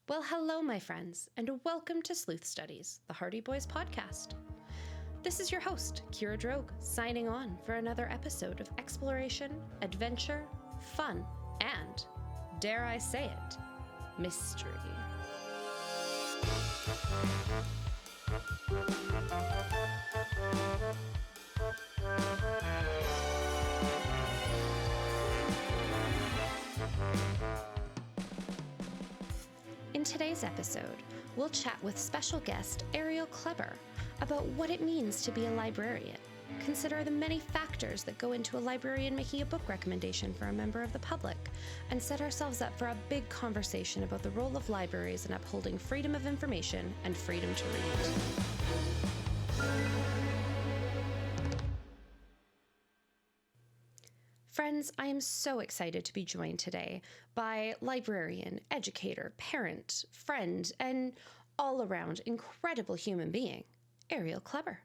Well, hello, my friends, and welcome to Sleuth Studies, the Hardy Boys podcast. This is your host, Kyra Drogue, signing on for another episode of exploration, adventure, fun, and, dare I say it, mystery. In today's episode, we'll chat with special guest Ariel Kleber about what it means to be a librarian, consider the many factors that go into a librarian making a book recommendation for a member of the public, and set ourselves up for a big conversation about the role of libraries in upholding freedom of information and freedom to read. Friends, I am so excited to be joined today by librarian, educator, parent, friend, and all-around incredible human being, Ariel Kleber.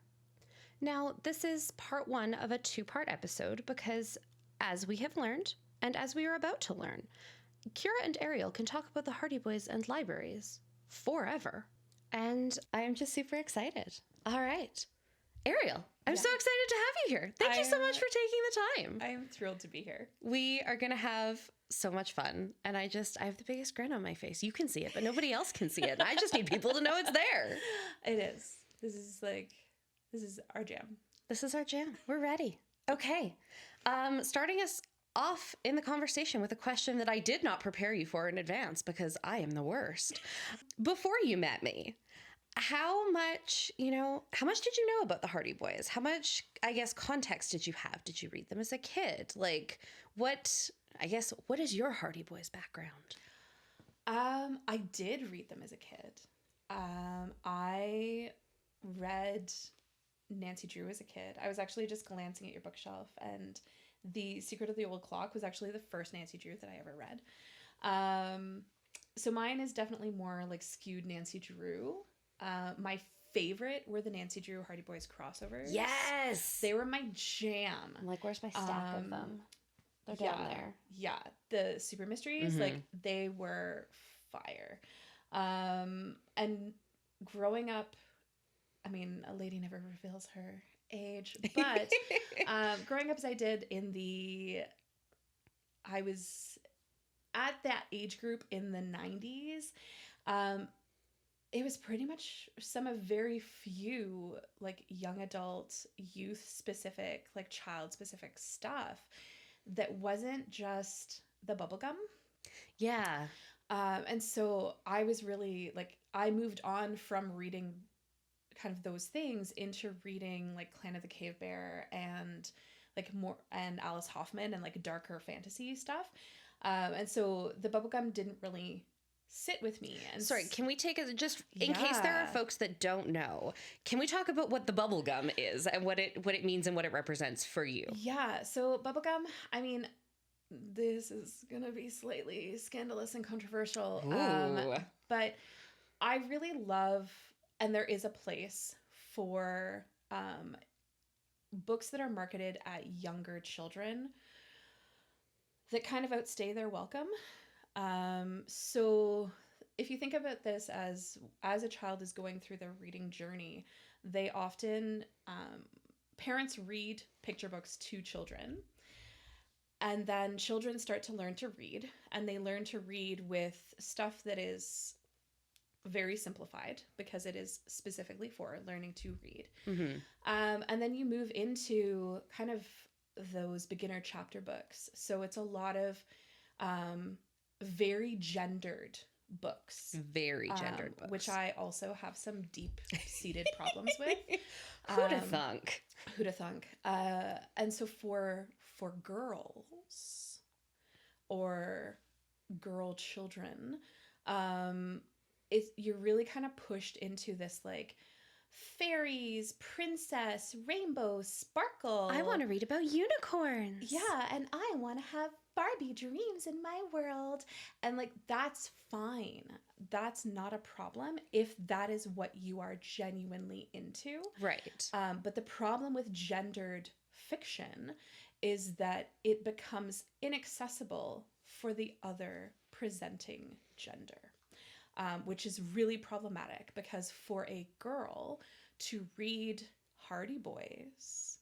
Now, this is part one of a two-part episode because, as we have learned, and as we are about to learn, Kyra and Ariel can talk about the Hardy Boys and libraries forever. And I am just super excited. All right. Ariel, I'm so excited to have you here. Thank you so much for taking the time. I am thrilled to be here. We are going to have so much fun. And I have the biggest grin on my face. You can see it, but nobody else can see it. And I just need people to know it's there. It is. This is our jam. This is our jam. We're ready. Okay. Starting us off in the conversation with a question that I did not prepare you for in advance because I am the worst. Before you met me, how much did you know about the Hardy Boys? How much, context did you have? Did you read them as a kid? What is your Hardy Boys background? I did read them as a kid. I read Nancy Drew as a kid. I was actually just glancing at your bookshelf, and The Secret of the Old Clock was actually the first Nancy Drew that I ever read. So mine is definitely more skewed Nancy Drew. My favorite were the Nancy Drew Hardy Boys crossovers. Yes! They were my jam. I'm like, where's my stack of them? They're down there. Yeah. The Super Mysteries, they were fire. And growing up, a lady never reveals her age, but growing up as I did I was at that age group in the 90s. It was pretty much some of very few young adult, youth specific, child specific stuff that wasn't just the bubblegum. Yeah. And so I was really I moved on from reading kind of those things into reading Clan of the Cave Bear and more and Alice Hoffman and darker fantasy stuff. And so the bubblegum didn't really sit with me. And sorry, can we take it just in case there are folks that don't know? Can we talk about what the bubblegum is and what it means and what it represents for you? Yeah, so bubblegum, this is going to be slightly scandalous and controversial. But I really love, and there is a place for books that are marketed at younger children that kind of outstay their welcome. So if you think about this as a child is going through their reading journey, they often, parents read picture books to children, and then children start to learn to read, and they learn to read with stuff that is very simplified because it is specifically for learning to read. Mm-hmm. And then you move into kind of those beginner chapter books. So it's a lot of, very gendered books. Very gendered books. Which I also have some deep-seated problems with. Who'da thunk? Who'da thunk? And so for girls or girl children, you're really kind of pushed into this fairies, princess, rainbow, sparkle. I want to read about unicorns. Yeah, and I want to have Barbie dreams in my world. And that's fine. That's not a problem if that is what you are genuinely into. Right. But the problem with gendered fiction is that it becomes inaccessible for the other presenting gender. which is really problematic because for a girl to read Hardy Boys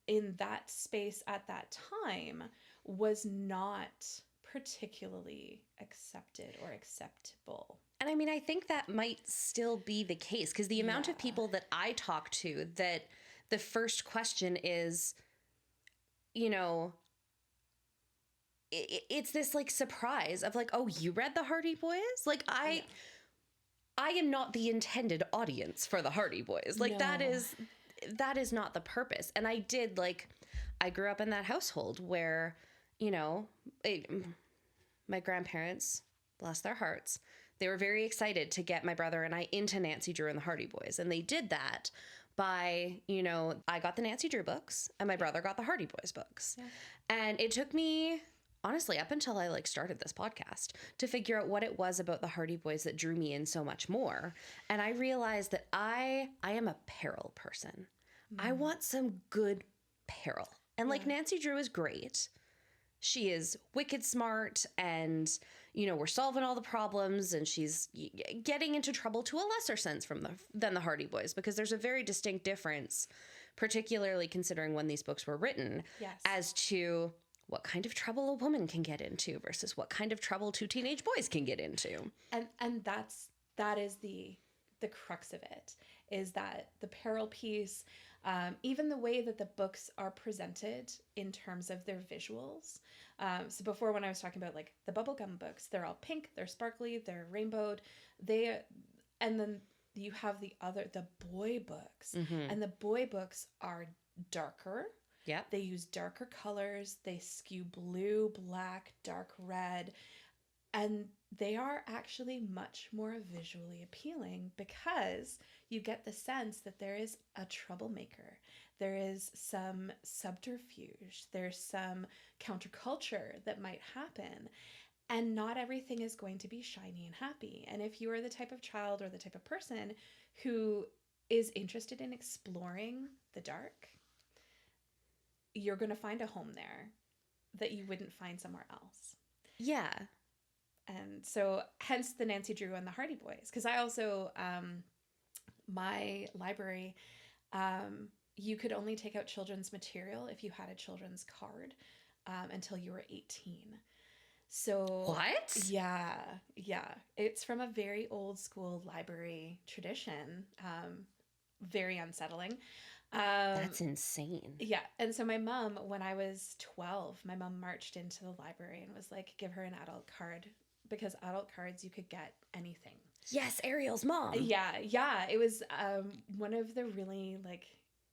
in that space at that time was not particularly accepted or acceptable. And I mean, I think that might still be the case because the amount of people that I talk to that the first question is, you know, it's this like surprise of like, oh, you read the Hardy Boys? Like I am not the intended audience for the Hardy Boys. Like that is not the purpose. And I grew up in that household where, you know, my grandparents, bless their hearts, they were very excited to get my brother and I into Nancy Drew and the Hardy Boys. And they did that by, you know, I got the Nancy Drew books and my brother got the Hardy Boys books. Yeah. And it took me, honestly, up until I like started this podcast to figure out what it was about the Hardy Boys that drew me in so much more. And I realized that I am a peril person. I want some good peril. And like Nancy Drew is great. She is wicked smart and, you know, we're solving all the problems and she's getting into trouble to a lesser sense than the Hardy Boys because there's a very distinct difference, particularly considering when these books were written, as to what kind of trouble a woman can get into versus what kind of trouble two teenage boys can get into. And that is the crux of it, is that the peril piece, even the way that the books are presented in terms of their visuals. So before, when I was talking about like the bubblegum books, they're all pink, they're sparkly, they're rainbowed. And then you have the boy books, and the boy books are darker. Yeah. They use darker colors. They skew blue, black, dark red. And they are actually much more visually appealing because you get the sense that there is a troublemaker. There is some subterfuge. There's some counterculture that might happen. And not everything is going to be shiny and happy. And if you are the type of child or the type of person who is interested in exploring the dark, you're going to find a home there that you wouldn't find somewhere else. Yeah. And so hence the Nancy Drew and the Hardy Boys. Because I also, my library, you could only take out children's material if you had a children's card until you were 18. So what? Yeah. It's from a very old school library tradition. Very unsettling. That's insane. Yeah. And so my mom, when I was 12, my mom marched into the library and was like, give her an adult card, because adult cards, you could get anything. Yes, Ariel's mom. Yeah. It was one of the really like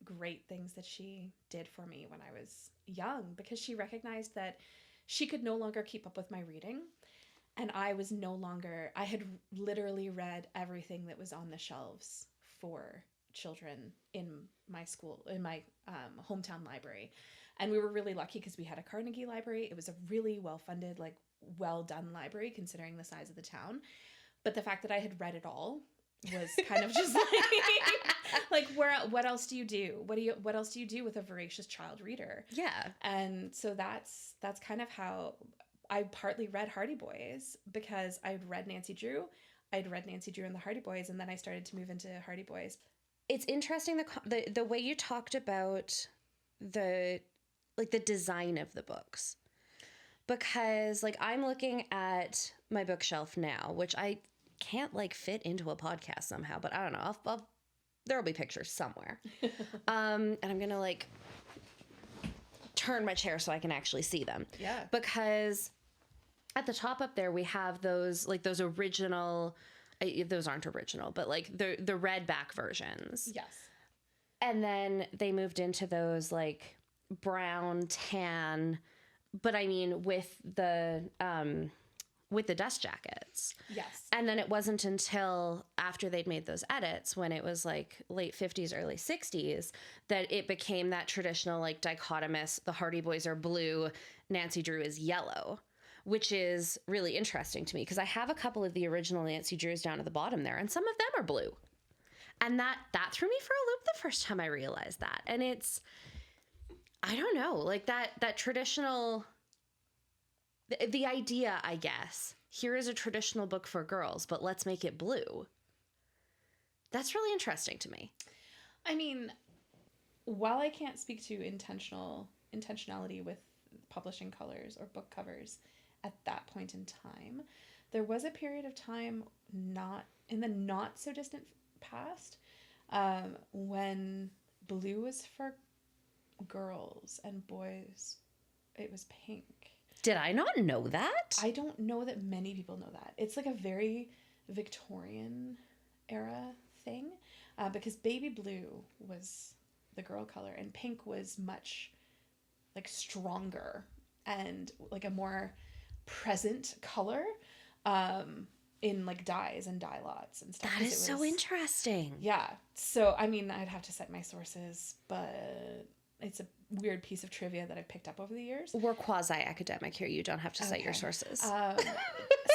great things that she did for me when I was young, because she recognized that she could no longer keep up with my reading. And I had literally read everything that was on the shelves for children in my school, in my hometown library. And we were really lucky because we had a Carnegie library. It was a really well-funded, like well-done library considering the size of the town. But the fact that I had read it all was kind of just like what else do you do? What else do you do with a voracious child reader? Yeah. And so that's kind of how I partly read Hardy Boys, because I'd read Nancy Drew. I'd read Nancy Drew and the Hardy Boys, and then I started to move into Hardy Boys. It's interesting the way you talked about the design of the books, because like I'm looking at my bookshelf now, which I can't like fit into a podcast somehow, but I don't know. There'll be pictures somewhere. And I'm gonna like turn my chair so I can actually see them. Yeah. Because at the top up there we have those original. Those aren't original, but like the red back versions. Yes. And then they moved into those like brown, tan, but I mean with the dust jackets. Yes. And then it wasn't until after they'd made those edits, when it was like late 50s, early 60s, that it became that traditional like dichotomous, the Hardy Boys are blue, Nancy Drew is yellow. Which is really interesting to me, because I have a couple of the original Nancy Drews down at the bottom there, and some of them are blue. And that threw me for a loop the first time I realized that. And it's, I don't know, like that traditional, the idea, I guess, here is a traditional book for girls, but let's make it blue. That's really interesting to me. I mean, while I can't speak to intentionality with publishing colors or book covers at that point in time, there was a period of time in the not so distant past when blue was for girls and boys it was pink. Did I not know that? I don't know that many people know that. It's like a very Victorian era thing, because baby blue was the girl color and pink was much like stronger and like a more present color in like dyes and dye lots and stuff. That is so interesting. Yeah. So, I mean, I'd have to cite my sources, but it's a weird piece of trivia that I've picked up over the years. We're quasi-academic here. You don't have to cite your sources.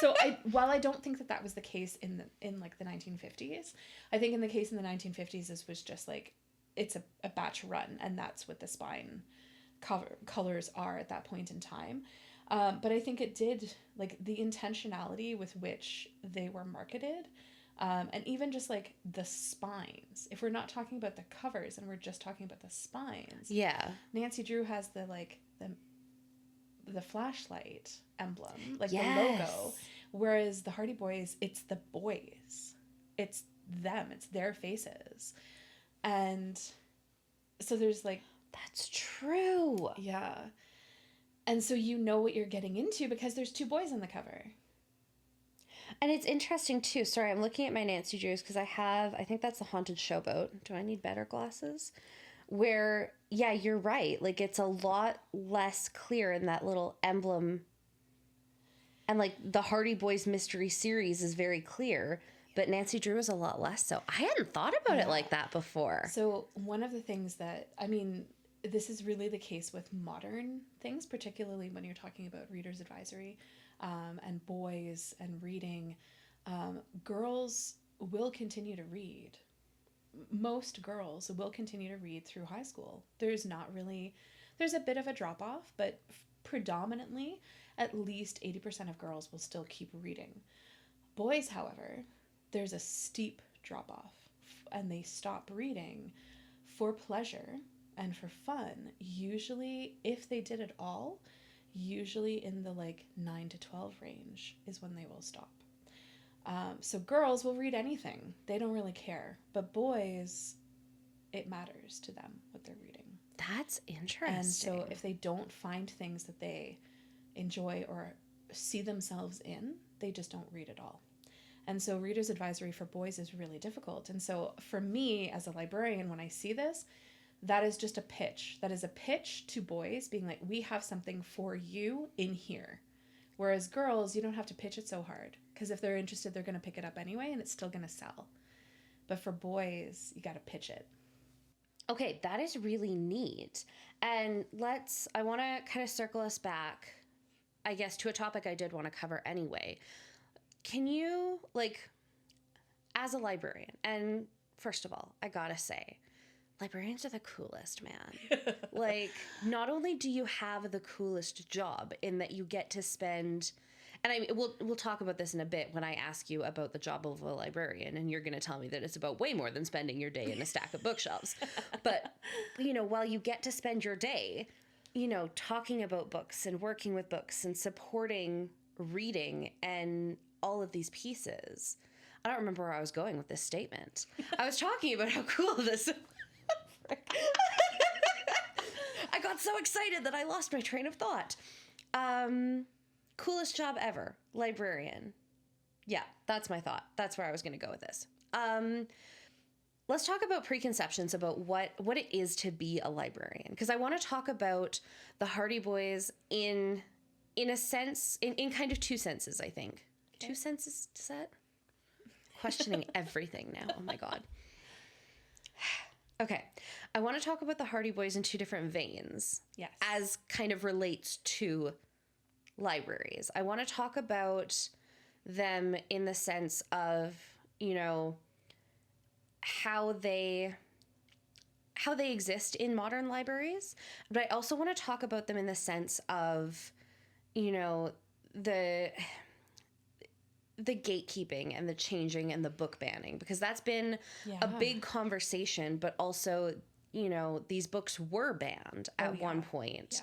So while I don't think that was the case in like the 1950s, I think in the case in the 1950s, this was just like, it's a batch run, and that's what the spine colors are at that point in time. But I think it did, like, the intentionality with which they were marketed, and even just like the spines. If we're not talking about the covers and we're just talking about the spines. Yeah. Nancy Drew has the flashlight emblem, like yes. the logo, whereas the Hardy Boys, it's the boys. It's them. It's their faces. And so there's like... That's true. Yeah. And so you know what you're getting into because there's two boys on the cover. And it's interesting, too. Sorry, I'm looking at my Nancy Drews because I think that's the Haunted Showboat. Do I need better glasses? Where, yeah, you're right. Like, it's a lot less clear in that little emblem. And, like, the Hardy Boys mystery series is very clear, but Nancy Drew is a lot less so. I hadn't thought about it like that before. So one of the things that, I mean, this is really the case with modern things, particularly when you're talking about reader's advisory and boys and reading. Girls will continue to read. Most girls will continue to read through high school. There's a bit of a drop off, but predominantly at least 80% of girls will still keep reading. Boys, however, there's a steep drop off and they stop reading for pleasure and for fun. Usually, if they did it all, usually in the like 9 to 12 range is when they will stop. So girls will read anything. They don't really care. But boys, it matters to them what they're reading. That's interesting. And so if they don't find things that they enjoy or see themselves in, they just don't read at all. And so reader's advisory for boys is really difficult. And so for me as a librarian, when I see this, that is just a pitch. That is a pitch to boys being like, we have something for you in here. Whereas girls, you don't have to pitch it so hard because if they're interested, they're going to pick it up anyway and it's still going to sell. But for boys, you got to pitch it. Okay, that is really neat. And I want to kind of circle us back, I guess, to a topic I did want to cover anyway. Can you, like, as a librarian, and first of all, I gotta say, librarians are the coolest, man. Like, not only do you have the coolest job in that you get to spend, and we'll talk about this in a bit when I ask you about the job of a librarian, and you're going to tell me that it's about way more than spending your day in a stack of bookshelves. But, while you get to spend your day, talking about books and working with books and supporting reading and all of these pieces. I don't remember where I was going with this statement. I was talking about how cool this I got so excited that I lost my train of thought. Coolest job ever, librarian. Yeah, that's my thought. That's where I was going to go with this. Let's talk about preconceptions about what it is to be a librarian, because I want to talk about the Hardy Boys in a sense, in kind of two senses, I think. Okay. 2 senses, does that? Questioning everything now. Oh my God. Okay. I want to talk about the Hardy Boys in 2 different veins. Yes. As kind of relates to libraries. I want to talk about them in the sense of, how they exist in modern libraries. But I also want to talk about them in the sense of, the gatekeeping and the changing and the book banning, because that's been a big conversation, but also, you know, these books were banned at one point. Yeah.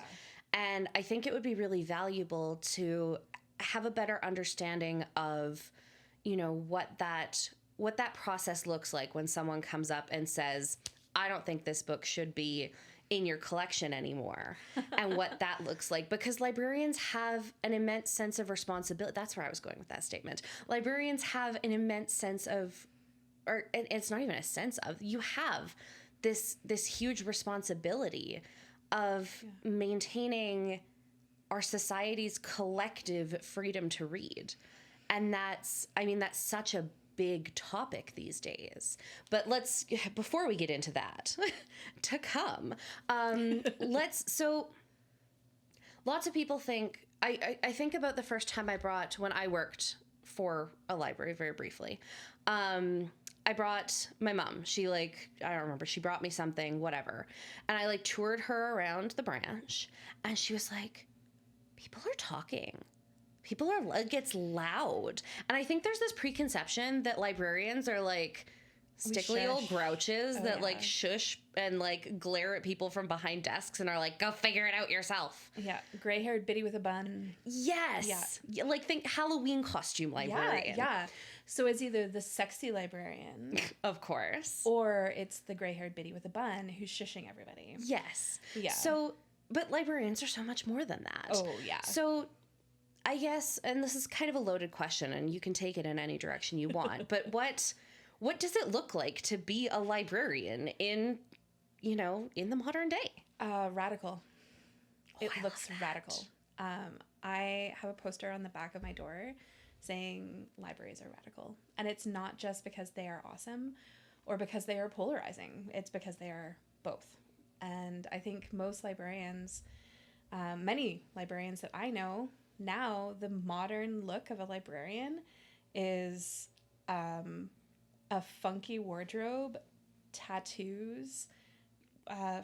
And I think it would be really valuable to have a better understanding of, you know, what that process looks like when someone comes up and says, I don't think this book should be in your collection anymore, and what that looks like, because librarians have an immense sense of responsibility. That's where I was going with that statement. Librarians have an immense sense of, or it's not even a sense of, you have this huge responsibility of maintaining our society's collective freedom to read. And that's such a big topic these days. But before we get into that, to come, so lots of people think, I think about the first time when I worked for a library very briefly. I brought my mom. She I don't remember, she brought me something, whatever. And I toured her around the branch, and she was like, people are talking. People are, it's loud. And I think there's this preconception that librarians are stickly old grouches that shush and glare at people from behind desks and are like, go figure it out yourself. Yeah. Gray-haired biddy with a bun. Yes. Yeah. Think Halloween costume librarian. Yeah. So it's either the sexy librarian. Of course. Or it's the gray-haired biddy with a bun who's shushing everybody. Yes. Yeah. So, but librarians are so much more than that. Oh, yeah. So I guess, and this is kind of a loaded question, and you can take it in any direction you want, but what does it look like to be a librarian in the modern day? Radical. It looks radical. I have a poster on the back of my door saying libraries are radical. And it's not just because they are awesome or because they are polarizing. It's because they are both. And I think most librarians, many librarians that I know now, the modern look of a librarian is a funky wardrobe, tattoos,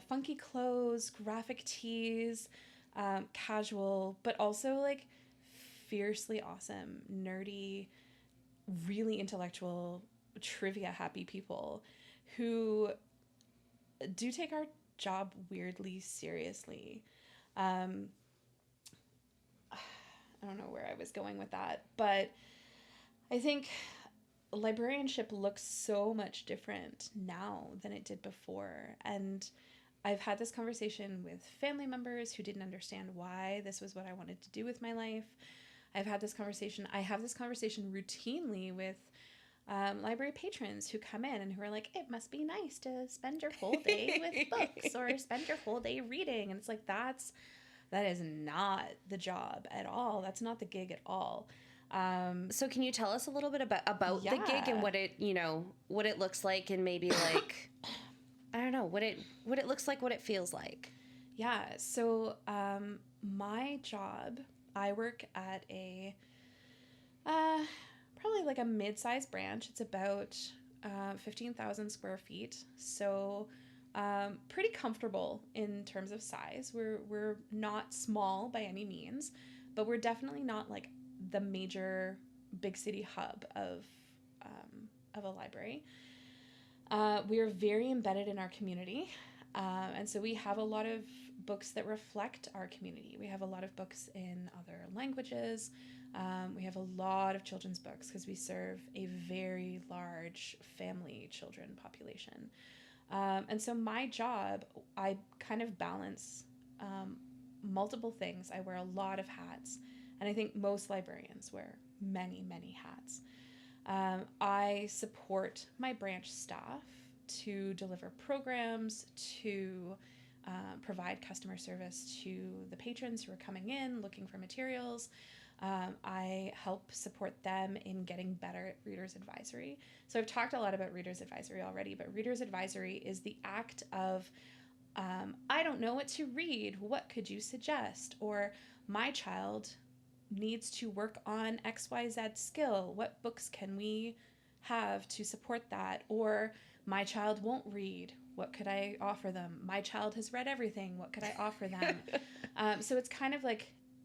funky clothes, graphic tees, casual, but also fiercely awesome, nerdy, really intellectual, trivia happy people who do take our job weirdly seriously. I don't know where I was going with that, but I think librarianship looks so much different now than it did before. And I've had this conversation with family members who didn't understand why this was what I wanted to do with my life. I have this conversation routinely with library patrons who come in and who are like, it must be nice to spend your whole day with books or spend your whole day reading. And it's that is not the job at all. That's not the gig at all. So can you tell us a little bit about the gig and what it looks like, and maybe I don't know, what it looks like, what it feels like? Yeah. So my job, I work at a probably a mid-sized branch. It's about 15,000 square feet. So pretty comfortable in terms of size. We're not small by any means, but we're definitely not the major big city hub of a library. We are very embedded in our community, and so we have a lot of books that reflect our community. We have a lot of books in other languages. We have a lot of children's books because we serve a very large family children population. And so my job, I kind of balance multiple things. I wear a lot of hats, and I think most librarians wear many, many hats. I support my branch staff to deliver programs, to provide customer service to the patrons who are coming in looking for materials. I help support them in getting better at Reader's Advisory. So I've talked a lot about Reader's Advisory already, but Reader's Advisory is the act of, I don't know what to read. What could you suggest? Or my child needs to work on XYZ skill. What books can we have to support that? Or my child won't read. What could I offer them? My child has read everything. What could I offer them? So it's kind of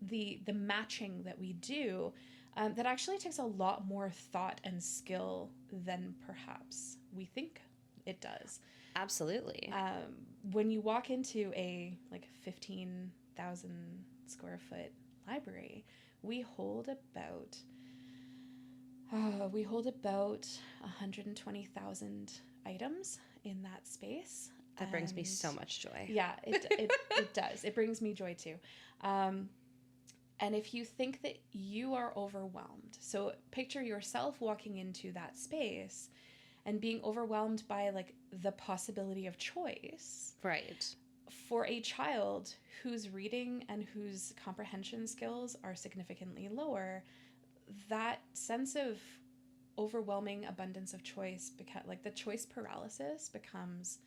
the matching that we do. that actually takes a lot more thought and skill than perhaps we think it does. Absolutely. When you walk into a like 15,000 square foot library, we hold about 120,000 items in that space. That brings me so much joy. Yeah, it does. It brings me joy too. And if you think that you are overwhelmed, so picture yourself walking into that space and being overwhelmed by like the possibility of choice. Right. For a child whose reading and whose comprehension skills are significantly lower, that sense of overwhelming abundance of choice, like the choice paralysis becomes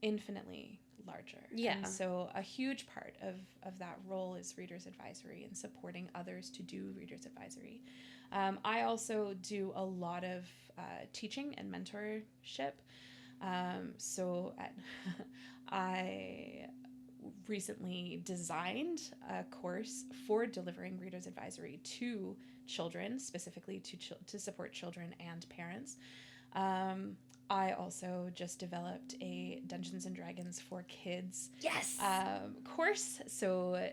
infinitely larger. Yeah. And so a huge part of that role is Reader's Advisory and supporting others to do Reader's Advisory. I also do a lot of teaching and mentorship. I recently designed a course for delivering Reader's Advisory to children, specifically to support children and parents. I also just developed a Dungeons and Dragons for Kids course. So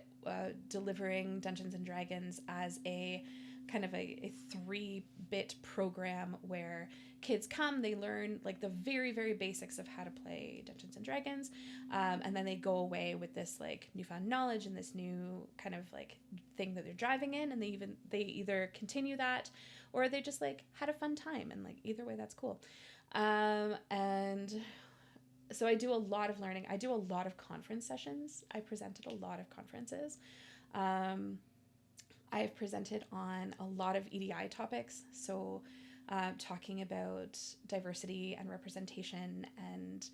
delivering Dungeons and Dragons as a kind of a 3-bit program where kids come, they learn like the very, very basics of how to play Dungeons and Dragons. And then they go away with this like newfound knowledge and this new kind of like thing that they're driving in. And they either continue that or they just like had a fun time. And like either way, that's cool. And so I do a lot of learning. I do a lot of conference sessions. I present at a lot of conferences. I've presented on a lot of EDI topics. So talking about diversity and representation and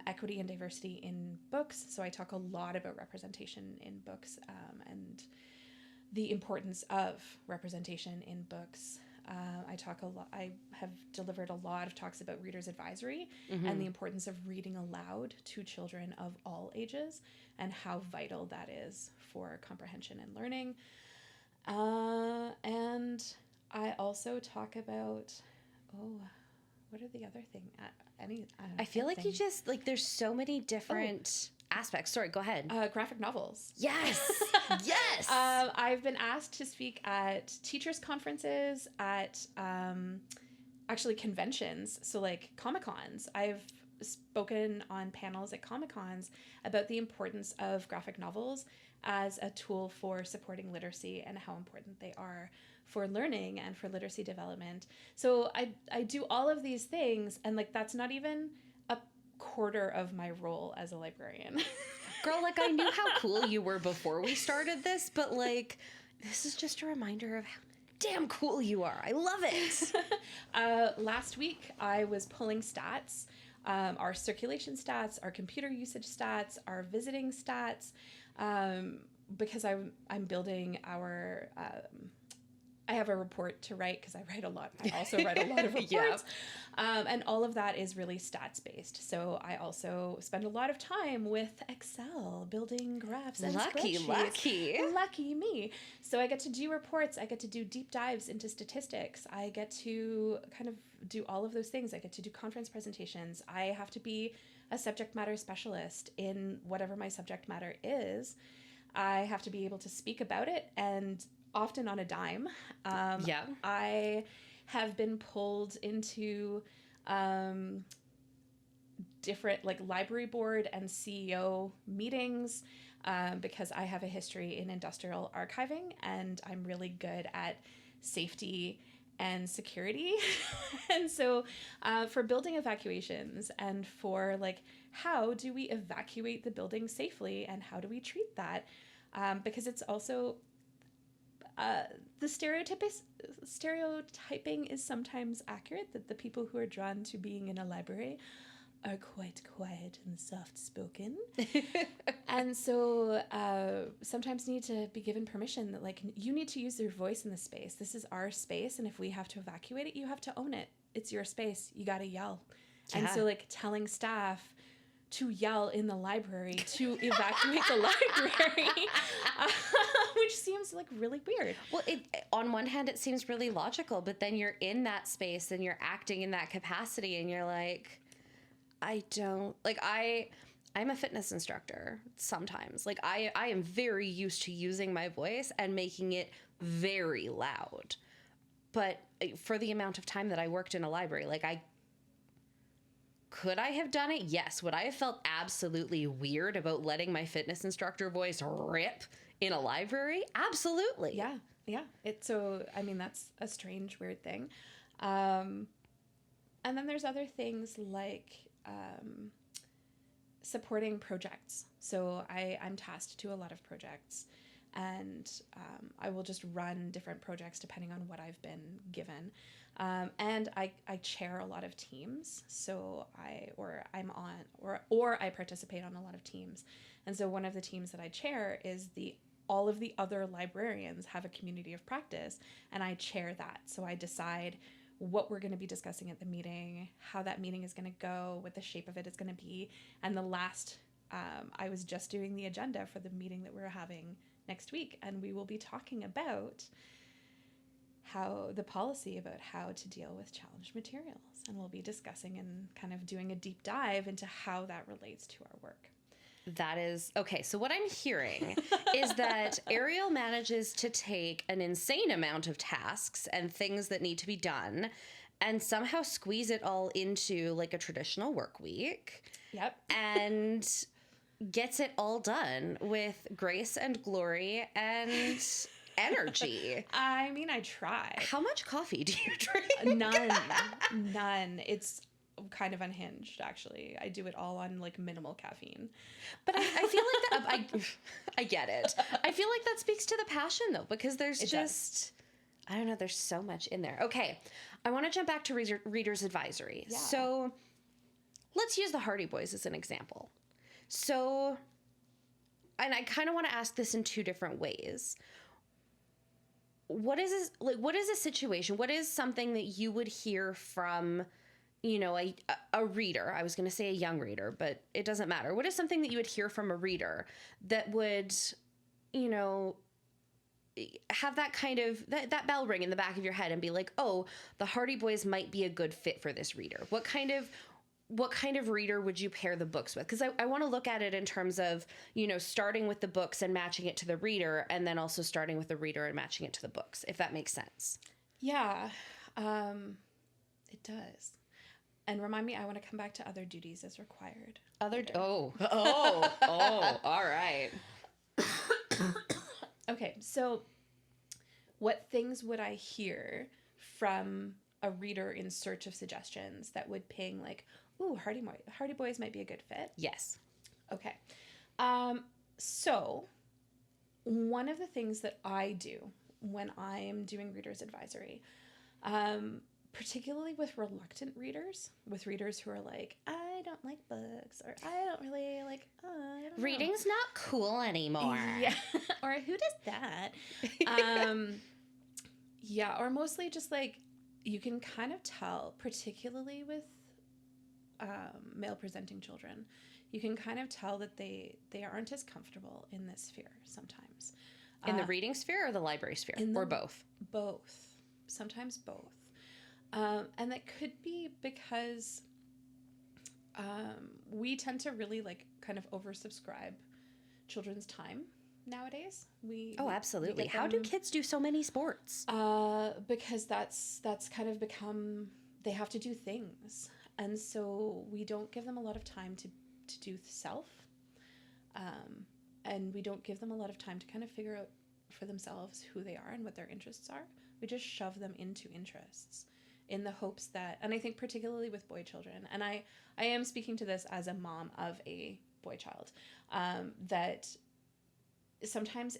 equity and diversity in books. So I talk a lot about representation in books and the importance of representation in books. I have delivered a lot of talks about Reader's Advisory and the importance of reading aloud to children of all ages and how vital that is for comprehension and learning. And I also talk about, what are the other thing? I feel like you just, like, there's so many different aspects. Sorry, go ahead. Graphic novels. Yes. Yes. I've been asked to speak at teachers' conferences, at actually conventions. So like Comic-Cons. I've spoken on panels at Comic-Cons about the importance of graphic novels as a tool for supporting literacy and how important they are for learning and for literacy development. So I do all of these things, and like that's not even a quarter of my role as a librarian. Girl, like I knew how cool you were before we started this, but like this is just a reminder of how damn cool you are. I love it. Last week I was pulling stats, our circulation stats, our computer usage stats, our visiting stats, because I'm building our I have a report to write because I write a lot. I also write a lot of reports. And all of that is really stats based. So I also spend a lot of time with Excel building graphs and spreadsheets. Lucky me. So I get to do reports. I get to do deep dives into statistics. I get to kind of do all of those things. I get to do conference presentations. I have to be a subject matter specialist in whatever my subject matter is. I have to be able to speak about it, and often on a dime. I have been pulled into different like library board and CEO meetings because I have a history in industrial archiving and I'm really good at safety and security. And so for building evacuations and for like how do we evacuate the building safely and how do we treat that, because it's also the stereotyping is sometimes accurate, that the people who are drawn to being in a library are quite quiet and soft-spoken. And so sometimes need to be given permission that like you need to use your voice in the space. This is our space, and if we have to evacuate it, you have to own it. It's your space. You got to yell. Yeah. And so like telling staff to yell in the library to evacuate the library, which seems like really weird. Well, on one hand, it seems really logical, but then you're in that space and you're acting in that capacity and you're like, I'm a fitness instructor sometimes. Like I am very used to using my voice and making it very loud. But for the amount of time that I worked in a library, like could I have done it? Yes. Would I have felt absolutely weird about letting my fitness instructor voice rip in a library? Absolutely. Yeah. Yeah. That's a strange, weird thing. And then there's other things like supporting projects. So I'm tasked to do a lot of projects, and I will just run different projects depending on what I've been given. And I chair a lot of teams. So I participate on a lot of teams. And so one of the teams that I chair is all of the other librarians have a community of practice, and I chair that. So I decide what we're going to be discussing at the meeting, how that meeting is going to go, what the shape of it is going to be. And I was just doing the agenda for the meeting that we're having next week, and we will be talking about the policy about how to deal with challenged materials. And we'll be discussing and kind of doing a deep dive into how that relates to our work. That is okay. So what I'm hearing is that Ariel manages to take an insane amount of tasks and things that need to be done and somehow squeeze it all into like a traditional work week. Yep. And gets it all done with grace and glory and energy. I mean, I try. How much coffee do you drink? None. It's kind of unhinged, actually. I do it all on like minimal caffeine. But I feel like that I get it. I feel like that speaks to the passion though, because I don't know, there's so much in there. Okay, I want to jump back to Reader's Advisory. Yeah. So let's use the Hardy Boys as an example. So, and I kind of want to ask this in two different ways. What is a situation? What is something that you would hear from, a reader? I was going to say a young reader, but it doesn't matter. What is something that you would hear from a reader that would, have that kind of, that bell ring in the back of your head and be like, oh, the Hardy Boys might be a good fit for this reader? What kind of reader would you pair the books with? Because I want to look at it in terms of, starting with the books and matching it to the reader, and then also starting with the reader and matching it to the books, if that makes sense. Yeah, it does. And remind me, I want to come back to other duties as required. All right. Okay, so what things would I hear from a reader in search of suggestions that would ping like, ooh, Hardy Boys might be a good fit? Yes. Okay. So one of the things that I do when I am doing Reader's Advisory, particularly with reluctant readers, with readers who are like, I don't like books, or I don't really like, I don't know. Reading's not cool anymore. Yeah. Or who does that? Yeah, or mostly just like, you can kind of tell, particularly with male presenting children, you can kind of tell that they aren't as comfortable in this sphere sometimes. In the reading sphere or the library sphere? Or both? Both. Sometimes both. And that could be because we tend to really like kind of oversubscribe children's time nowadays. Absolutely. How do kids do so many sports? Because that's kind of become, they have to do things. And so we don't give them a lot of time to do self. And we don't give them a lot of time to kind of figure out for themselves who they are and what their interests are. We just shove them into interests in the hopes that, and I think particularly with boy children, and I am speaking to this as a mom of a boy child, that sometimes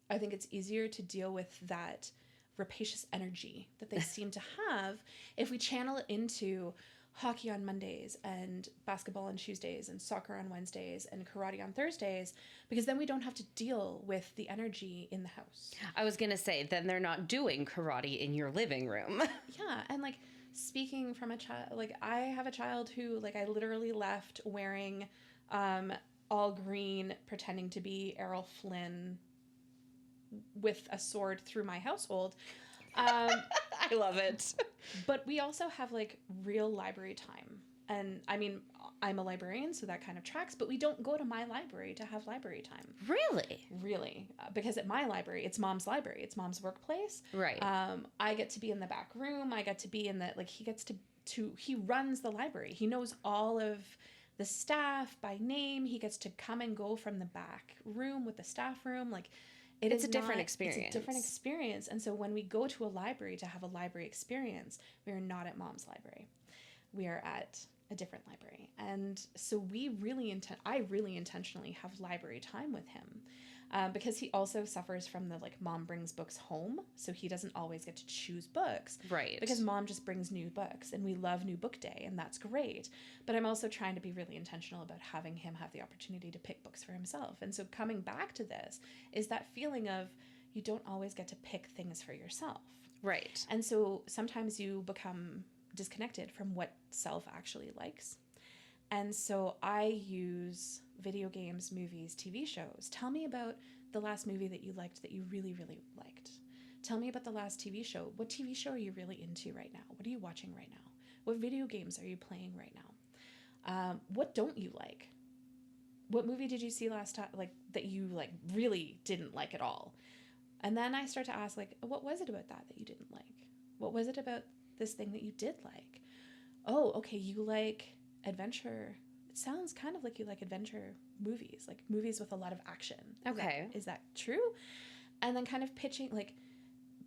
I think it's easier to deal with that rapacious energy that they seem to have if we channel it into hockey on Mondays and basketball on Tuesdays and soccer on Wednesdays and karate on Thursdays, because then we don't have to deal with the energy in the house. I was going to say, then they're not doing karate in your living room. Yeah. And like, speaking from a child, like I have a child who, like, I literally left wearing all green, pretending to be Errol Flynn with a sword through my household. I love it. But we also have like real library time. And I mean, I'm a librarian, so that kind of tracks, but we don't go to my library to have library time. Really? Really. Because at my library, it's mom's library. It's mom's workplace. Right. I get to be in the back room. I get to be in the, like, he gets to he runs the library. He knows all of the staff by name. He gets to come and go from the back room with the staff room. Like, it's a different experience. It's a different experience. And so when we go to a library to have a library experience, we are not at mom's library. We are at a different library. And so I really intentionally have library time with him, because he also suffers from the, like, mom brings books home. So he doesn't always get to choose books. Right. Because mom just brings new books, and we love new book day, and that's great. But I'm also trying to be really intentional about having him have the opportunity to pick books for himself. And so coming back to this is that feeling of, you don't always get to pick things for yourself. Right. And so sometimes you become disconnected from what self actually likes. And so I use video games, movies, TV shows. Tell me about the last movie that you liked, that you really, really liked. Tell me about the last TV show. What TV show are you really into right now? What are you watching right now? What video games are you playing right now? What don't you like? What movie did you see last time, like, that you, like, really didn't like at all? And then I start to ask, like, what was it about that you didn't like? What was it about this thing that you did like? Oh, okay, you like adventure. It sounds kind of like you like adventure movies, like movies with a lot of action. Okay. Is that true? And then kind of pitching, like,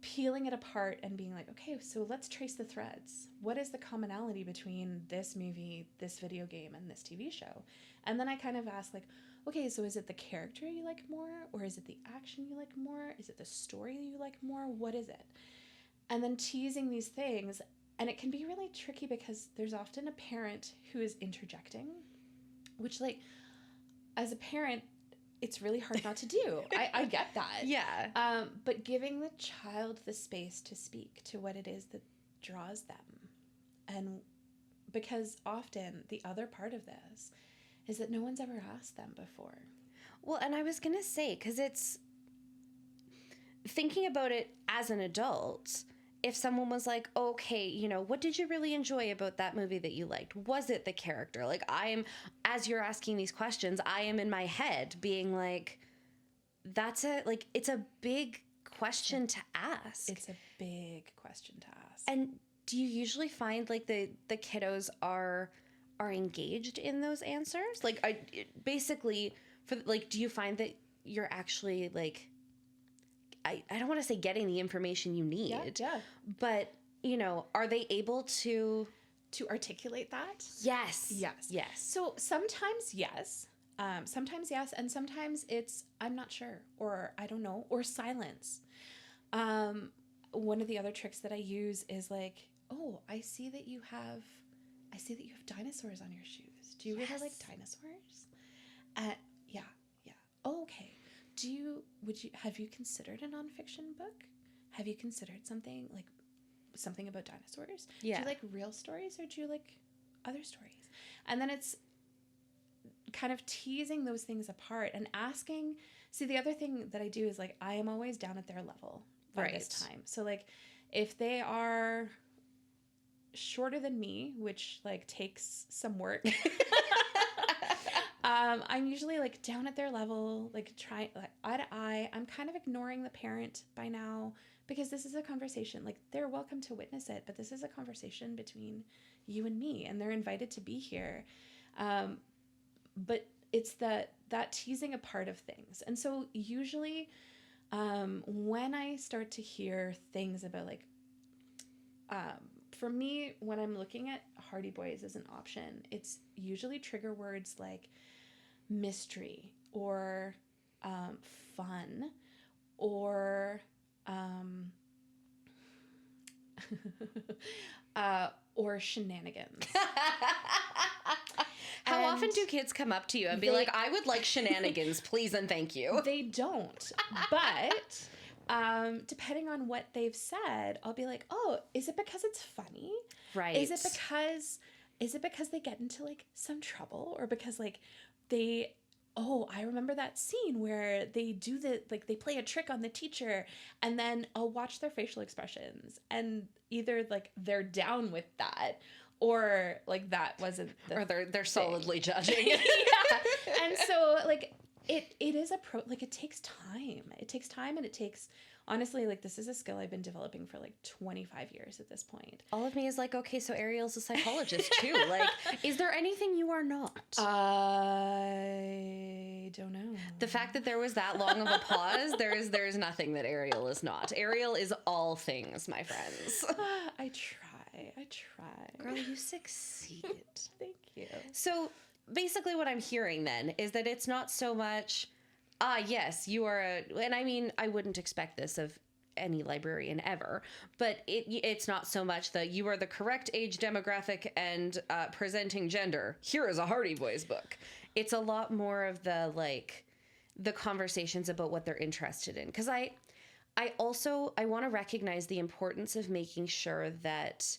peeling it apart and being like, okay, so let's trace the threads. What is the commonality between this movie, this video game, and this TV show? And then I kind of ask, like, okay, so is it the character you like more? Or is it the action you like more? Is it the story you like more? What is it? And then teasing these things. And it can be really tricky because there's often a parent who is interjecting, which, like, as a parent, it's really hard not to do. I get that. Yeah. But giving the child the space to speak to what it is that draws them. And because often the other part of this is that no one's ever asked them before. Well, and I was going to say, because it's thinking about it as an adult, if someone was like, okay, you know, what did you really enjoy about that movie that you liked? Was it the character? Like, as you're asking these questions, I am in my head being like, it's a big question to ask. It's a big question to ask. And do you usually find, like, the kiddos are engaged in those answers? Like, basically, do you find that you're actually, like, I don't want to say getting the information you need. Yeah. But, you know, are they able to articulate that? Yes. Yes. So sometimes yes. Sometimes yes. And sometimes it's, I'm not sure, or I don't know, or silence. One of the other tricks that I use is, like, oh, I see that you have dinosaurs on your shoes. Do you really like dinosaurs? Yeah. Oh, okay. Have you considered a nonfiction book? Have you considered something about dinosaurs? Yeah. Do you like real stories, or do you like other stories? And then it's kind of teasing those things apart and asking. See, the other thing that I do is, like, I am always down at their level by this time. So, like, if they are shorter than me, which, like, takes some work, I'm usually, like, down at their level, like, eye to eye. I'm kind of ignoring the parent by now, because this is a conversation. Like, they're welcome to witness it, but this is a conversation between you and me, and they're invited to be here. But it's that teasing apart of things. And so usually when I start to hear things about, like, for me, when I'm looking at Hardy Boys as an option, it's usually trigger words like mystery or fun or or shenanigans. How often do kids come up to you and be like, I would like shenanigans, please and thank you? They don't. But depending on what they've said, I'll be like, oh, is it because it's funny? Right. Is it because they get into like some trouble, or because like they, oh, I remember that scene where they do they play a trick on the teacher, and then I'll watch their facial expressions, and either like they're down with that, or like that wasn't or they're solidly judging. Yeah. And so like it is like it takes time. It takes time, and it takes, honestly, like this is a skill I've been developing for like 25 years at this point. All of me is like, okay, so Ariel's a psychologist too. Like, is there anything you are not? I don't know. The fact that there was that long of a pause, there's nothing that Ariel is not. Ariel is all things, my friends. I try. Girl, you succeed. Thank you. So basically what I'm hearing then is that it's not so much, yes, you are and I mean, I wouldn't expect this of any librarian ever, but it's not so much that you are the correct age demographic and presenting gender. Here is a Hardy Boys book. It's a lot more of the conversations about what they're interested in. Because I want to recognize the importance of making sure that,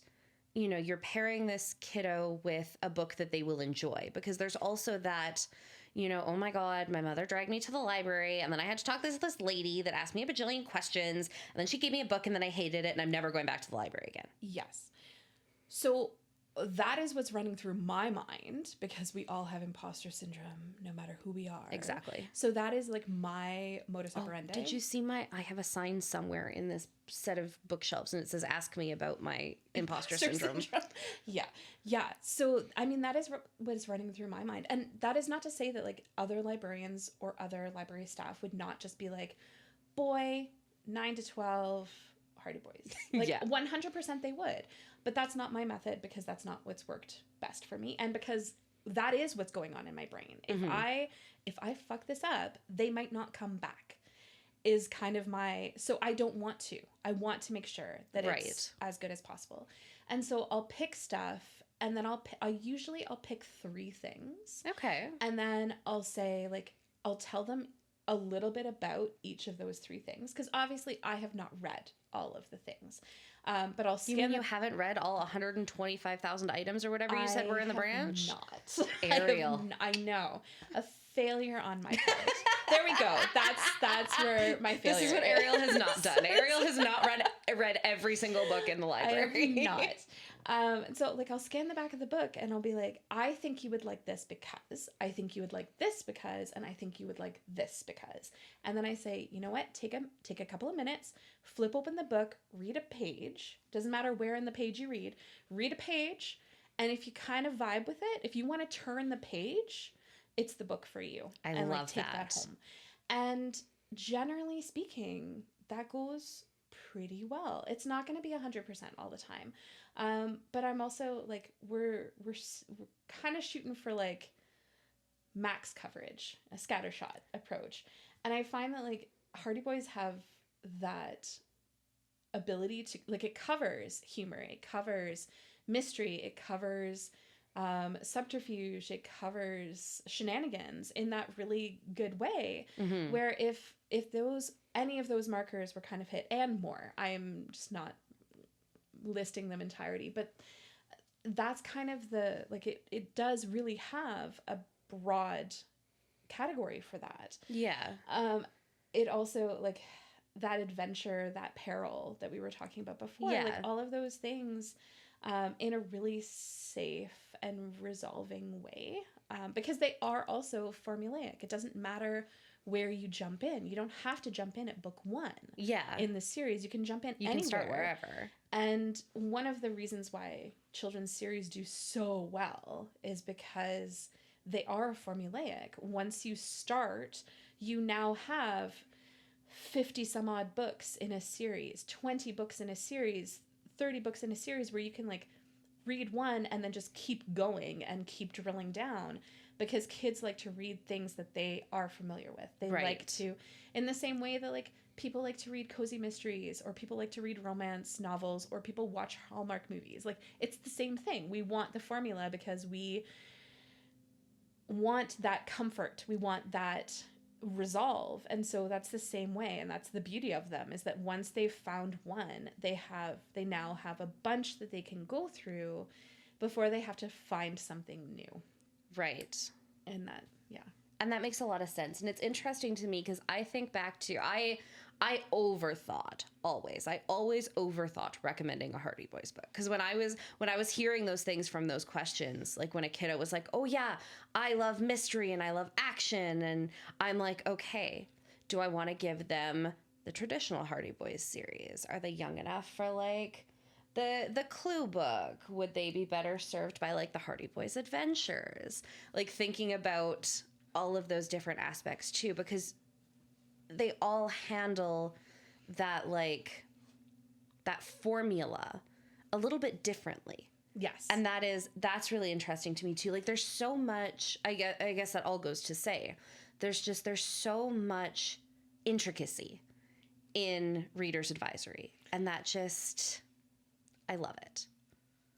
you know, you're pairing this kiddo with a book that they will enjoy, because there's also that, you know, oh my God, my mother dragged me to the library, and then I had to talk to this lady that asked me a bajillion questions, and then she gave me a book, and then I hated it, and I'm never going back to the library again. Yes. So that is what's running through my mind, because we all have imposter syndrome no matter who we are. Exactly. So that is like my modus operandi. Did you see I have a sign somewhere in this set of bookshelves, and it says, ask me about my imposter syndrome. Yeah. So, I mean, that is what is running through my mind. And that is not to say that like other librarians or other library staff would not just be like, boy, 9 to 12, Hardy Boys. Like, yeah. 100% they would. But that's not my method, because that's not what's worked best for me, and because that is what's going on in my brain. If I fuck this up, they might not come back. Is kind of so I don't want to. I want to make sure that it's as good as possible. And so I'll pick stuff, and then I'll pick 3 things. Okay. And then I'll say, like, I'll tell them a little bit about each of those 3 things, because obviously I have not read all of the things. But I'll scan. You mean you haven't read all 125,000 items or whatever you said were in the branch? Not. Ariel. I know. A failure on my part. There we go. That's where my failure is. This is what Ariel has not done. Ariel has not read every single book in the library. I have not. So like I'll scan the back of the book, and I'll be like, I think you would like this because, I think you would like this because, and I think you would like this because. And then I say, you know what? Take a couple of minutes, flip open the book, read a page. Doesn't matter where in the page you read a page. And if you kind of vibe with it, if you want to turn the page, it's the book for you. I love take that home. And generally speaking, that goes pretty well. It's not going to be 100% all the time. But I'm also like, we're kind of shooting for like max coverage, a scattershot approach. And I find that like Hardy Boys have that ability to, like, it covers humor, it covers mystery, it covers subterfuge, it covers shenanigans in that really good way. Mm-hmm. Where if any of those markers were kind of hit, and more, I'm just not listing them entirety, but that's kind of the, like, it does really have a broad category for that. Yeah. It also, like, that adventure, that peril that we were talking about before, like all of those things in a really safe and resolving way, because they are also formulaic. It doesn't matter where you jump in. You don't have to jump in at book 1 in the series. You can jump in anywhere. You can start wherever. And one of the reasons why children's series do so well is because they are formulaic. Once you start, you now have 50 some odd books in a series, 20 books in a series, 30 books in a series, where you can like read one and then just keep going and keep drilling down, because kids like to read things that they are familiar with. They like to, in the same way that like people like to read cozy mysteries, or people like to read romance novels, or people watch Hallmark movies. Like, it's the same thing. We want the formula because we want that comfort. We want that resolve. And so that's the same way, and that's the beauty of them, is that once they've found one, they now have a bunch that they can go through before they have to find something new. Right. And that, yeah. And that makes a lot of sense. And it's interesting to me because I think back to, I overthought always. I always overthought recommending a Hardy Boys book. Because when I was hearing those things from those questions, like when a kid, I was like, oh yeah, I love mystery and I love action. And I'm like, okay, do I want to give them the traditional Hardy Boys series? Are they young enough for like the Clue book? Would they be better served by like the Hardy Boys Adventures? Like thinking about all of those different aspects too, because they all handle that like that formula a little bit differently. Yes. And that's really interesting to me too. Like there's so much, I guess that all goes to say, there's so much intricacy in Reader's Advisory. And that just, I love it.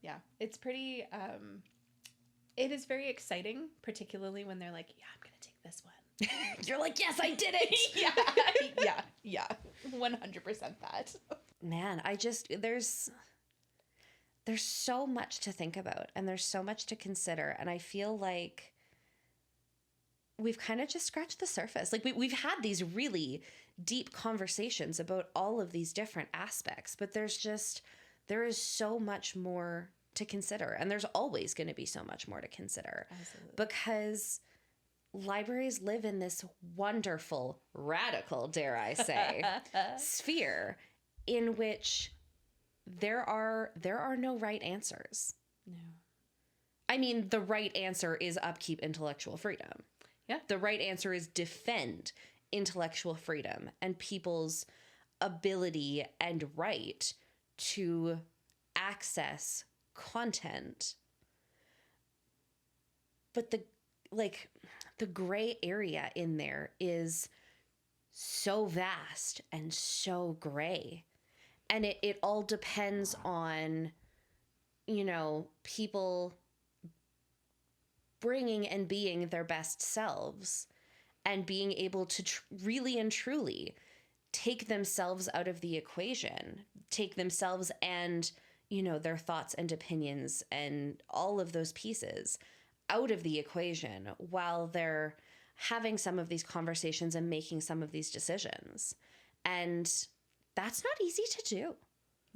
Yeah. It's pretty, it is very exciting, particularly when they're like, yeah, I'm going to take this one. You're like, yes, I did it. Yeah. 100% that. Man, there's so much to think about and there's so much to consider. And I feel like we've kind of just scratched the surface. Like we've had these really deep conversations about all of these different aspects, but there is so much more to consider. And there's always going to be so much more to consider. Absolutely. Because libraries live in this wonderful, radical, dare I say, sphere in which there are no right answers. No. I mean, the right answer is upkeep intellectual freedom. Yeah. The right answer is defend intellectual freedom and people's ability and right to access content. But the gray area in there is so vast and so gray. And it all depends on, people bringing and being their best selves and being able to really and truly take themselves out of the equation, take themselves and, their thoughts and opinions and all of those pieces out of the equation while they're having some of these conversations and making some of these decisions. And that's not easy to do.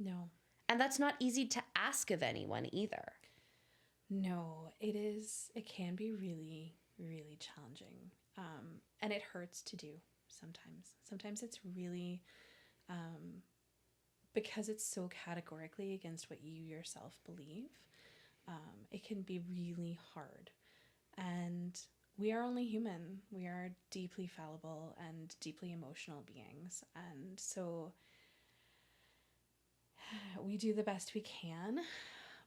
No. And that's not easy to ask of anyone either. No, it can be really, really challenging. And it hurts to do sometimes. Sometimes it's really, because it's so categorically against what you yourself believe, it can be really hard. And we are only human. We are deeply fallible and deeply emotional beings. And so we do the best we can,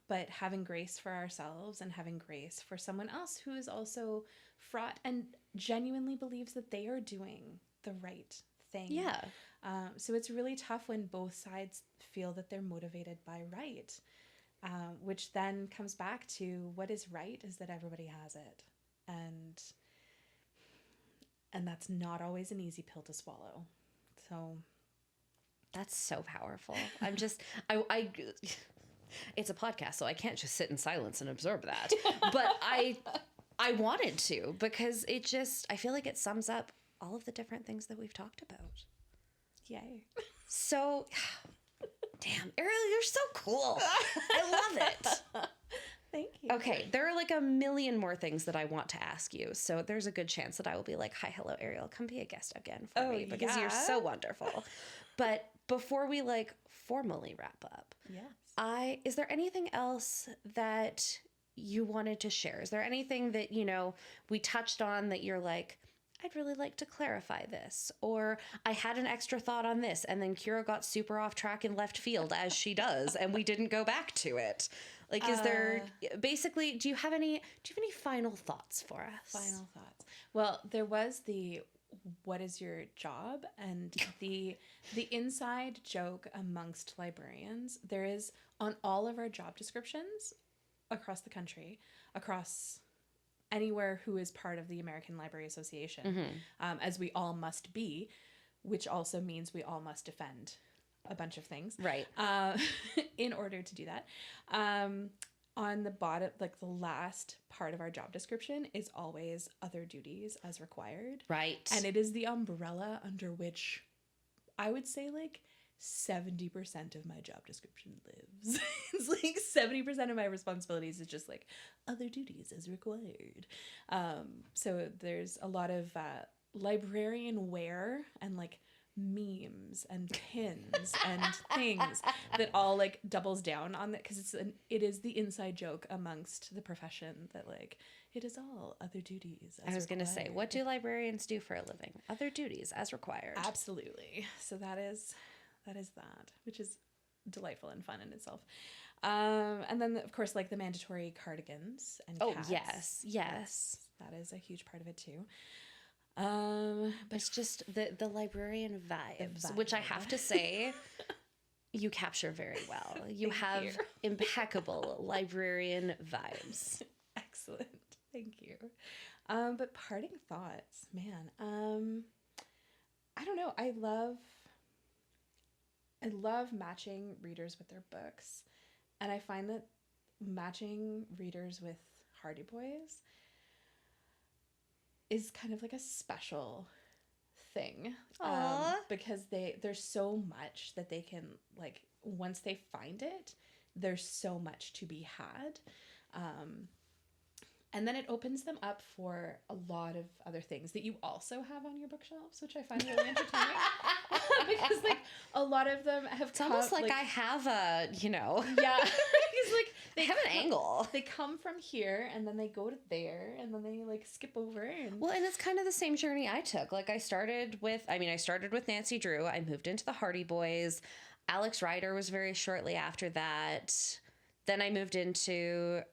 but having grace for ourselves and having grace for someone else who is also fraught and genuinely believes that they are doing the right thing. Yeah. So it's really tough when both sides feel that they're motivated by right, which then comes back to what is right is that everybody has it. And that's not always an easy pill to swallow. So that's so powerful. I'm just, it's a podcast, so I can't just sit in silence and absorb that. But I wanted to, because I feel like it sums up all of the different things that we've talked about. Yay. So, damn, Ariel, you're so cool. I love it. Thank you. Okay, there are like a million more things that I want to ask you. So there's a good chance that I will be like, hi, hello, Ariel, come be a guest again for me, because you're so wonderful. But before we like formally wrap up, yes. Is there anything else that you wanted to share? Is there anything that, we touched on that you're like, I'd really like to clarify this, or I had an extra thought on this, and then Kyra got super off track in left field, as she does, and we didn't go back to it. Like, is there basically? Do you have any final thoughts for us? Final thoughts. Well, there was the what is your job, and the inside joke amongst librarians. There is on all of our job descriptions across the country, across anywhere who is part of the American Library Association, as we all must be, which also means we all must defend a bunch of things. Right. In order to do that. On the bottom, like the last part of our job description is always other duties as required. Right. And it is the umbrella under which I would say like 70% of my job description lives. It's like 70% of my responsibilities is just like other duties as required. So there's a lot of librarian wear and like memes and pins and things that all like doubles down on that, because it is the inside joke amongst the profession that like it is all other duties as I was going to say, required. what do librarians do for a living? Other duties as required. Absolutely. So that is that, which is delightful and fun in itself. And then of course like the mandatory cardigans and cats. Yes. That is a huge part of it too. But it's just the librarian vibes, which I have to say, you capture very well. You have impeccable librarian vibes. Excellent. Thank you. But parting thoughts, man. I don't know. I love matching readers with their books. And I find that matching readers with Hardy Boys is kind of like a special thing. Because there's so much that they can, like, once they find it, there's so much to be had. And then it opens them up for a lot of other things that you also have on your bookshelves, which I find really entertaining. Because like a lot of them have It's almost like I have a, yeah, because like they have an angle. They come from here and then they go to there and then they like skip over. And it's kind of the same journey I took. Like I started with Nancy Drew. I moved into the Hardy Boys. Alex Rider was very shortly after that. Then I moved into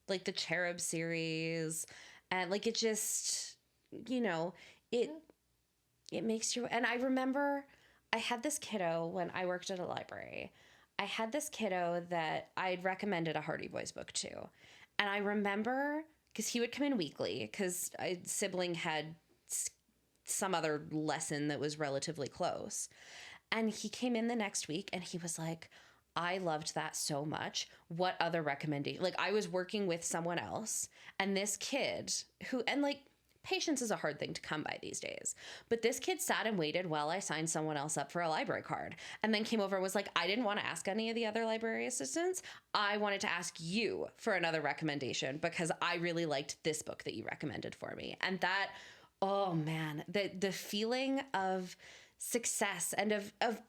like the Cherub series, and like it just, it makes you. And I remember I had this kiddo when I worked at a library. I had this kiddo that I'd recommended a Hardy Boys book to. And I remember, because he would come in weekly, because a sibling had some other lesson that was relatively close. And he came in the next week and he was like, I loved that so much. What other recommendation? Like I was working with someone else, and this kid who, and like, patience is a hard thing to come by these days. But this kid sat and waited while I signed someone else up for a library card, and then came over and was like, I didn't want to ask any of the other library assistants. I wanted to ask you for another recommendation because I really liked this book that you recommended for me. And that, oh man, the feeling of success and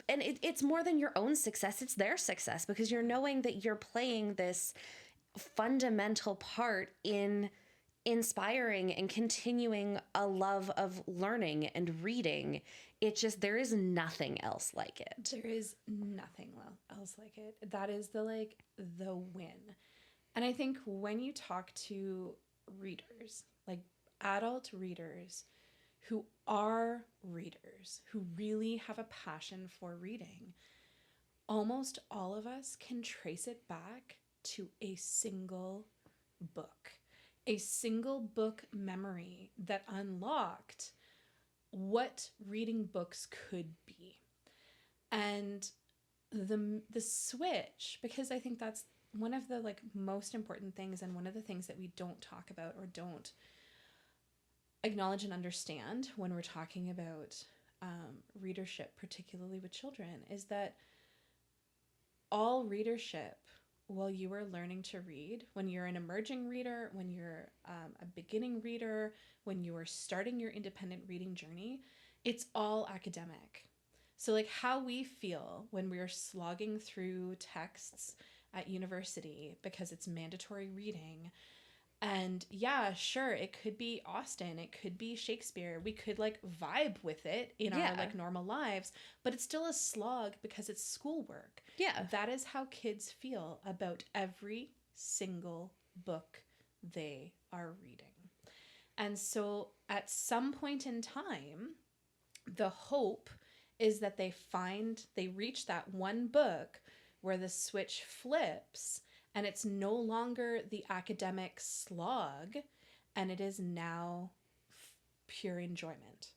it's more than your own success, it's their success, because you're knowing that you're playing this fundamental part in inspiring and continuing a love of learning and reading. It just, there is nothing else like it. There is nothing else like it. That is the win. And I think when you talk to readers, like adult readers who are readers, who really have a passion for reading, almost all of us can trace it back to a single book. A single book memory that unlocked what reading books could be. And the switch, because I think that's one of the like most important things, and one of the things that we don't talk about or don't acknowledge and understand when we're talking about readership, particularly with children, is that all readership, while you are learning to read, when you're an emerging reader, when you're a beginning reader, when you are starting your independent reading journey, it's all academic. So like how we feel when we're slogging through texts at university because it's mandatory reading. And yeah, sure, it could be Austen, it could be Shakespeare. We could like vibe with it in our like normal lives, but it's still a slog because it's schoolwork. Yeah. That is how kids feel about every single book they are reading. And so at some point in time, the hope is that they reach that one book where the switch flips And it's no longer the academic slog, and it is now pure enjoyment.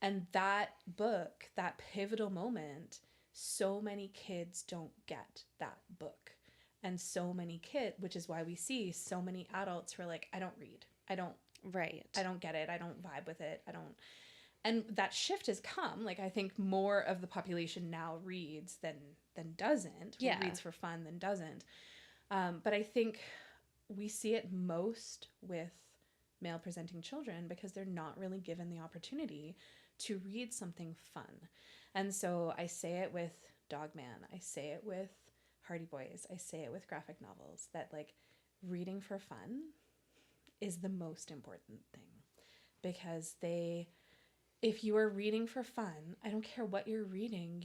And that book, that pivotal moment, so many kids don't get that book. And so many kids, which is why we see so many adults who are like, I don't read. I don't get it. I don't vibe with it. And that shift has come. Like, I think more of the population now reads than doesn't. Yeah. Reads for fun than doesn't. But I think we see it most with male presenting children because they're not really given the opportunity to read something fun. And so I say it with Dogman. I say it with Hardy Boys. I say it with graphic novels, that like reading for fun is the most important thing, because if you are reading for fun, I don't care what you're reading.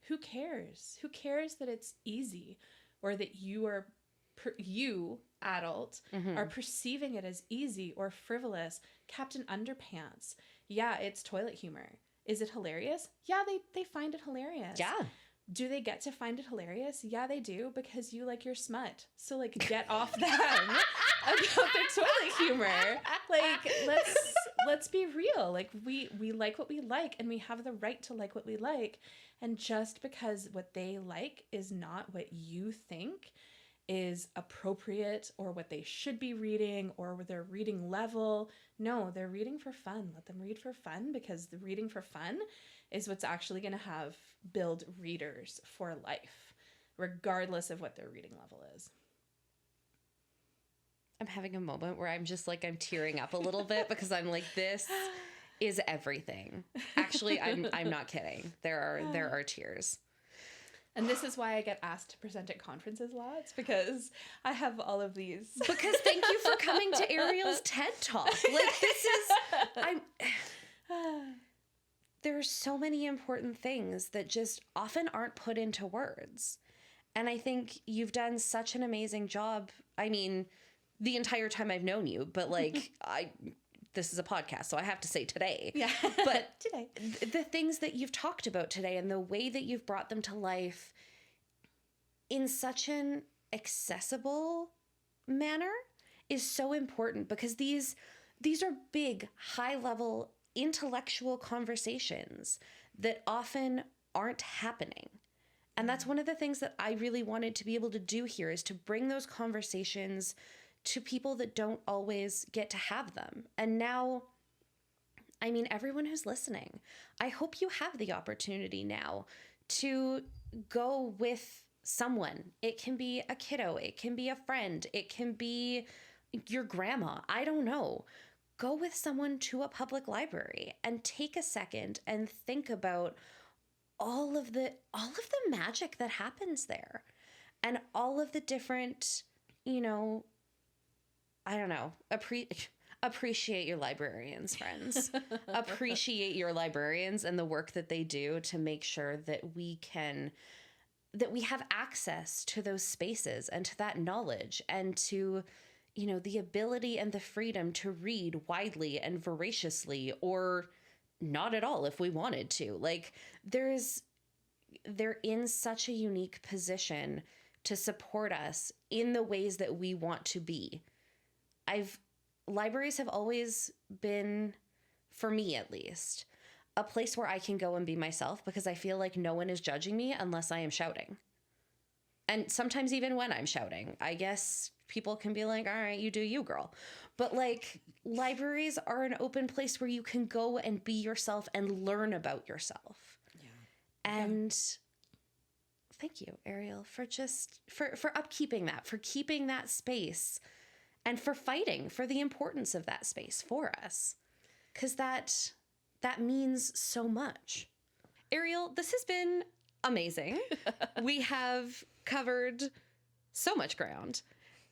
Who cares? Who cares that it's easy, or that you adult are perceiving it as easy or frivolous? Captain Underpants. Yeah, it's toilet humor. Is it hilarious? Yeah, they find it hilarious. Yeah. Do they get to find it hilarious? Yeah, they do, because you like your smut. So like, get off them about their toilet humor. Like, let's be real. Like, we like what we like, and we have the right to like what we like. And just because what they like is not what you think is appropriate, or what they should be reading, or their reading level. No, they're reading for fun. Let them read for fun, because the reading for fun is what's actually going to build readers for life, regardless of what their reading level is. I'm having a moment where I'm just like, I'm tearing up a little bit because I'm like, this is everything. Actually, I'm not kidding. There are tears. And this is why I get asked to present at conferences lots, because I have all of these. Because thank you for coming to Ariel's TED Talk. Like, there are so many important things that just often aren't put into words. And I think you've done such an amazing job. I mean, the entire time I've known you, but like, this is a podcast, so I have to say today. Yeah. But today, the things that you've talked about today and the way that you've brought them to life in such an accessible manner is so important, because these are big, high-level intellectual conversations that often aren't happening. And that's one of the things that I really wanted to be able to do here, is to bring those conversations to people that don't always get to have them. And now, I mean, everyone who's listening, I hope you have the opportunity now to go with someone. It can be a kiddo, it can be a friend, it can be your grandma, I don't know. Go with someone to a public library and take a second and think about all of the magic that happens there, and all of the different, I don't know, appreciate your librarians, friends. Appreciate your librarians and the work that they do to make sure that we have access to those spaces and to that knowledge, and to, the ability and the freedom to read widely and voraciously, or not at all if we wanted to. Like, they're in such a unique position to support us in the ways that we want to be. Libraries have always been, for me at least, a place where I can go and be myself, because I feel like no one is judging me unless I am shouting. And sometimes even when I'm shouting, I guess people can be like, all right, you do you, girl. But like, libraries are an open place where you can go and be yourself and learn about yourself. Yeah. And thank you, Ariel, for upkeeping that, for keeping that space, and for fighting for the importance of that space for us. Because that means so much. Ariel, this has been amazing. We have covered so much ground,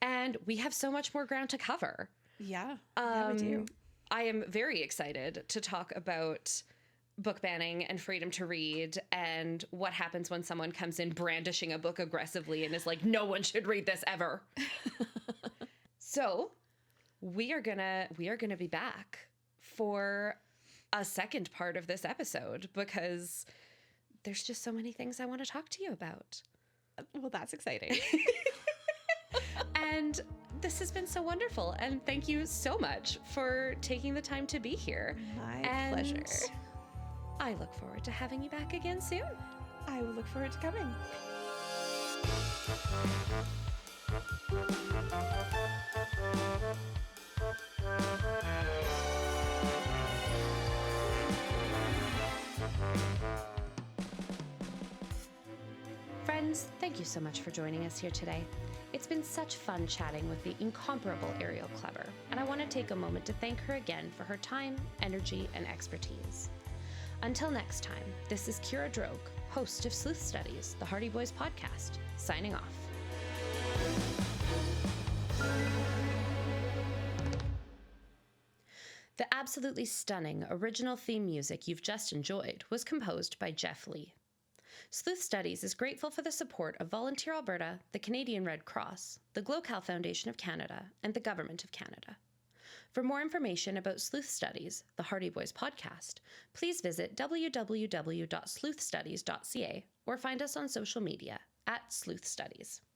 and we have so much more ground to cover. Yeah, we do. I am very excited to talk about book banning and freedom to read, and what happens when someone comes in brandishing a book aggressively and is like, no one should read this ever. So we are gonna be back for a second part of this episode, because there's just so many things I want to talk to you about. Well, that's exciting. And this has been so wonderful. And thank you so much for taking the time to be here. My pleasure. I look forward to having you back again soon. I will look forward to coming. Friends, thank you so much for joining us here today. It's been such fun chatting with the incomparable Ariel Kleber, and I want to take a moment to thank her again for her time, energy, and expertise. Until next time, this is Kyra Droke, host of Sleuth Studies, the Hardy Boys podcast, signing off. The absolutely stunning original theme music you've just enjoyed was composed by Jeff Lee. Sleuth Studies is grateful for the support of Volunteer Alberta, the Canadian Red Cross, the GLOCAL Foundation of Canada, and the Government of Canada. For more information about Sleuth Studies, the Hardy Boys podcast, please visit www.sleuthstudies.ca or find us on social media @Sleuth Studies.